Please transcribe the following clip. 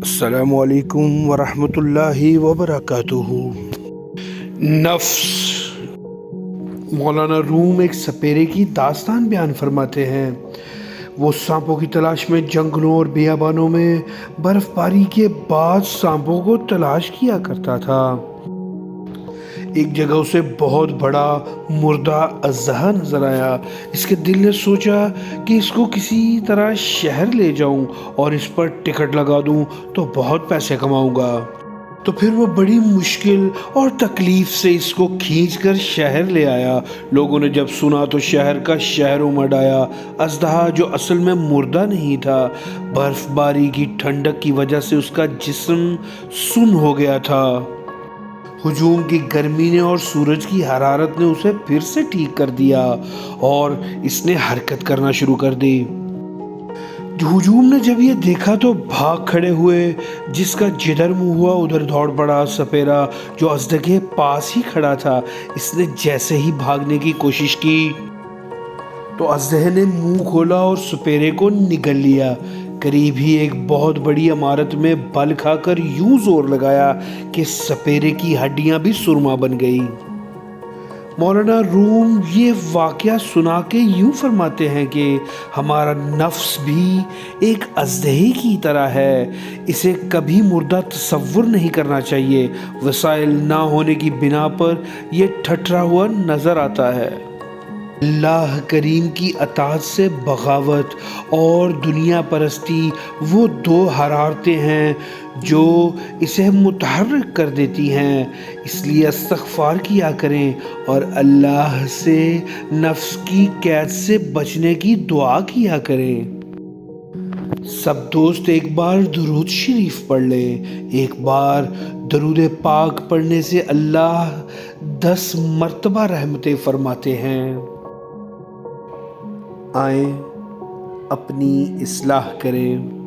السلام علیکم ورحمۃ اللہ وبرکاتہ۔ نفس، مولانا روم ایک سپیرے کی داستان بیان فرماتے ہیں۔ وہ سانپوں کی تلاش میں جنگلوں اور بیابانوں میں برف باری کے بعد سانپوں کو تلاش کیا کرتا تھا۔ ایک جگہ اسے بہت بڑا مردہ اژدہا نظر آیا۔ اس کے دل نے سوچا کہ اس کو کسی طرح شہر لے جاؤں اور اس پر ٹکٹ لگا دوں تو بہت پیسے کماؤں گا۔ تو پھر وہ بڑی مشکل اور تکلیف سے اس کو کھینچ کر شہر لے آیا۔ لوگوں نے جب سنا تو شہر کا شہر امڑ آیا۔ اژدہا جو اصل میں مردہ نہیں تھا، برف باری کی ٹھنڈک کی وجہ سے اس کا جسم سن ہو گیا تھا۔ ہجوم کی گرمی نے اور سورج کی حرارت نے اسے پھر سے ٹھیک کر دیا اور اس نے حرکت کرنا شروع کر دی۔ ہجوم نے جب یہ دیکھا تو بھاگ کھڑے ہوئے۔ جس کا جدھر منہ ہوا ادھر دوڑ پڑا۔ سپیرا جو اژدہے کے پاس ہی کھڑا تھا، اس نے جیسے ہی بھاگنے کی کوشش کی تو اژدہے نے منہ کھولا اور سپیرے کو نگل لیا۔ قریب ہی ایک بہت بڑی عمارت میں بل کھا کر یوں زور لگایا کہ سپیرے کی ہڈیاں بھی سرما بن گئی۔ مولانا روم یہ واقعہ سنا کے یوں فرماتے ہیں کہ ہمارا نفس بھی ایک اژدہے کی طرح ہے۔ اسے کبھی مردہ تصور نہیں کرنا چاہیے۔ وسائل نہ ہونے کی بنا پر یہ ٹھٹرا ہوا نظر آتا ہے۔ اللہ کریم کی اطاعت سے بغاوت اور دنیا پرستی وہ دو حرارتیں ہیں جو اسے متحرک کر دیتی ہیں۔ اس لیے استغفار کیا کریں اور اللہ سے نفس کی قید سے بچنے کی دعا کیا کریں۔ سب دوست ایک بار درود شریف پڑھ لیں۔ ایک بار درود پاک پڑھنے سے اللہ 10 مرتبہ رحمتیں فرماتے ہیں۔ آئیں اپنی اصلاح کریں۔